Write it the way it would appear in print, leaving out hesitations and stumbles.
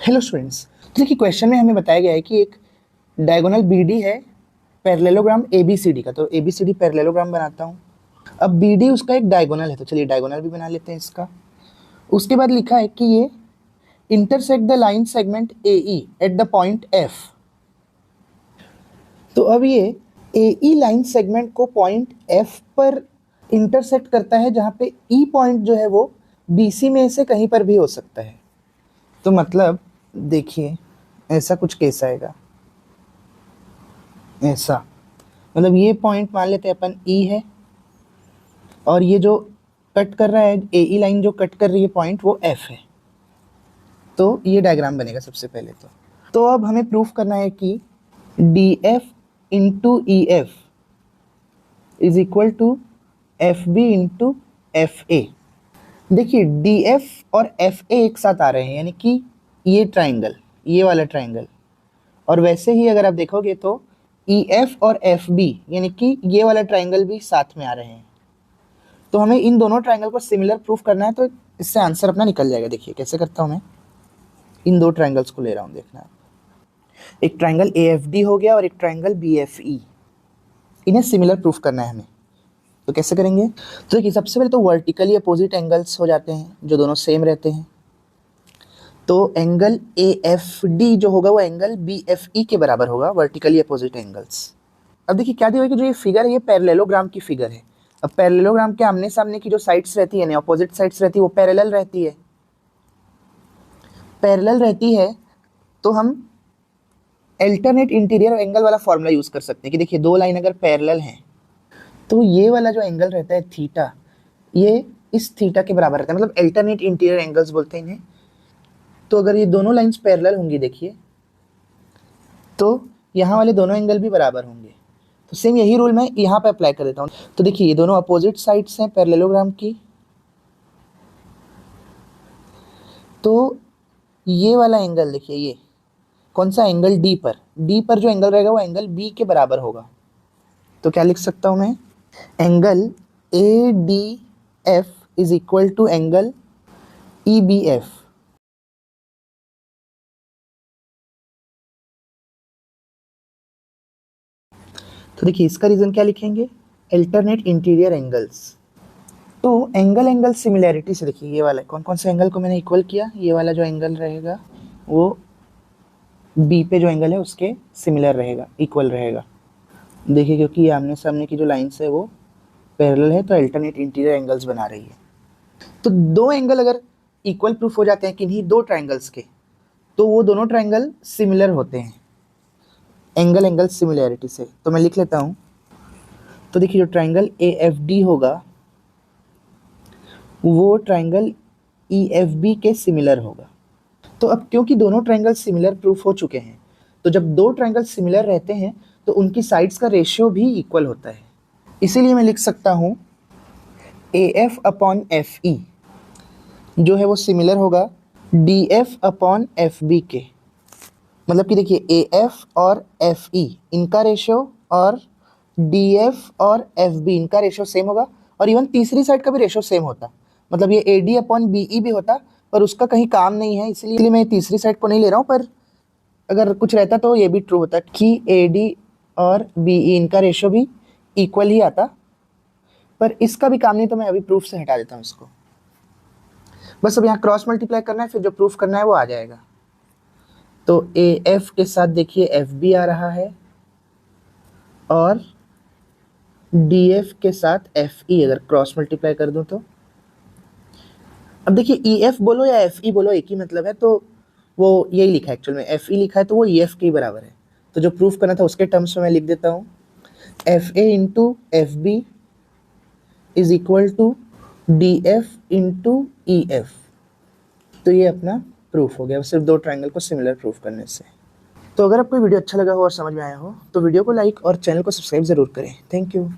Hello students, तो देखिए question में हमें बताया गया है कि एक डायगोनल बीडी है पैरेललोग्राम एबीसीडी का। तो एबीसीडी पैरेललोग्राम बनाता हूँ। अब बीडी उसका एक डायगोनल है, तो चलिए डायगोनल भी बना लेते हैं इसका। उसके बाद लिखा है कि ये intersect the line segment AE at the point F. तो अब ये एई लाइन सेगमेंट को पॉइंट एफ पर इंटरसेक्ट करता है, जहाँ पे ई पॉइंट जो है वो बीसी में से कहीं पर भी हो सकता है। तो मतलब देखिए ऐसा कुछ केस आएगा, ऐसा मतलब ये पॉइंट मान लेते हैं अपन ई है, और ये जो कट कर रहा है ए लाइन जो कट कर रही है पॉइंट वो एफ है। तो ये डायग्राम बनेगा सबसे पहले। तो अब हमें प्रूफ करना है कि D F into E F is equal to F B into F A. देखिए डी एफ और एफ ए एक साथ आ रहे हैं, यानी कि ये ट्राइंगल, ये वाला ट्राइंगल, और वैसे ही अगर आप देखोगे तो ई एफ और एफ बी यानी कि ये वाला ट्राइंगल भी साथ में आ रहे हैं। तो हमें इन दोनों ट्राइंगल को सिमिलर प्रूफ करना है, तो इससे आंसर अपना निकल जाएगा। देखिए कैसे करता हूँ मैं, इन दो ट्राइंगल्स को ले रहा हूँ, देखना। एक ट्राइंगल ए एफ डी हो गया और एक ट्राइंगल बी एफ ई, इन्हें सिमिलर प्रूफ करना है हमें। तो कैसे करेंगे? तो देखिए सबसे पहले तो वर्टिकली अपोजिट एंगल्स हो जाते हैं जो दोनों सेम रहते हैं। तो एंगल ए एफ डी जो होगा वो एंगल बी एफ ई के बराबर होगा, वर्टिकली अपोजिट एंगल्स। अब देखिए क्या दिया हुआ है कि जो ये फिगर है ये पैरेललोग्राम की फिगर है। अब पैरेललोग्राम के आमने सामने की जो साइड्स रहती है, अपोजिट साइड्स रहती है, वो पैरेलल रहती है। पैरेलल रहती है तो हम अल्टरनेट इंटीरियर एंगल वाला फॉर्मूला यूज कर सकते हैं कि देखिए दो लाइन अगर पैरेलल हैं तो ये वाला जो एंगल रहता है थीटा, ये इस थीटा के बराबर रहता है, मतलब अल्टरनेट इंटीरियर एंगल्स बोलते हैं इन्हें। तो अगर ये दोनों लाइंस पैरेलल होंगी देखिए, तो यहाँ वाले दोनों एंगल भी बराबर होंगे। तो सेम यही रूल मैं यहाँ पे अप्लाई कर देता हूँ। तो देखिए ये दोनों अपोजिट साइड्स हैं पैरेललोग्राम की। तो ये वाला एंगल देखिए, ये कौन सा एंगल, डी पर जो एंगल रहेगा वो एंगल बी के बराबर होगा। तो क्या लिख सकता हूँ मैं, angle A D F is equal to angle E B F. तो देखिए इसका रीजन क्या लिखेंगे, अल्टरनेट इंटीरियर एंगल्स। तो एंगल सिमिलैरिटी से देखिए ये वाला कौन कौन से एंगल को मैंने इक्वल किया, ये वाला जो एंगल रहेगा वो बी पे जो एंगल है उसके सिमिलर रहेगा, इक्वल रहेगा। देखिए क्योंकि ये आमने सामने की जो लाइंस है वो पैरेलल है, तो अल्टरनेट इंटीरियर एंगल्स बना रही है। तो दो एंगल अगर इक्वल प्रूफ हो जाते हैं किन्हीं दो ट्राइंगल्स के, तो वो दोनों ट्राइंगल सिमिलर होते हैं एंगल सिमिलैरिटी से। तो मैं लिख लेता हूँ। तो देखिए जो ट्राइंगल ए एफ डी होगा वो ट्राइंगल ई एफ बी के सिमिलर होगा। तो अब क्योंकि दोनों ट्राइंगल सिमिलर प्रूफ हो चुके हैं, तो जब दो ट्राइंगल सिमिलर रहते हैं तो उनकी साइड्स का रेशियो भी इक्वल होता है। इसीलिए मैं लिख सकता हूँ A F upon F E जो है वो सिमिलर होगा D F upon F B के। मतलब कि देखिए ए एफ और एफ ई इनका रेशियो और डी एफ और एफ बी इनका रेशियो सेम होगा, और इवन तीसरी साइड का भी रेशियो सेम होता। मतलब ये A D upon B E भी होता, पर उसका कहीं काम नहीं है, इसलिए मैं तीसरी साइड को नहीं ले रहा हूँ। पर अगर कुछ रहता तो ये भी ट्रू होता कि ए डी और बी ई इनका रेशियो भी इक्वल ही आता, पर इसका भी काम नहीं, तो मैं अभी प्रूफ से हटा देता हूँ इसको। बस अब यहाँ क्रॉस मल्टीप्लाई करना है, फिर जो प्रूफ करना है वो आ जाएगा। तो ए एफ के साथ देखिए एफ बी आ रहा है, और डी एफ के साथ एफ ई अगर क्रॉस मल्टीप्लाई कर दूं तो अब देखिए ई एफ बोलो या एफ ई बोलो एक ही मतलब है, तो वो यही लिखा है एक्चुअल में, एफ ई लिखा है तो वो ई एफ के बराबर है। तो जो प्रूफ करना था उसके टर्म्स में मैं लिख देता हूँ F A into F B is equal to D F into E F. तो ये अपना प्रूफ हो गया सिर्फ दो ट्राइंगल को सिमिलर प्रूफ करने से। तो अगर आपको वीडियो अच्छा लगा हो और समझ में आया हो तो वीडियो को लाइक और चैनल को सब्सक्राइब ज़रूर करें। Thank you.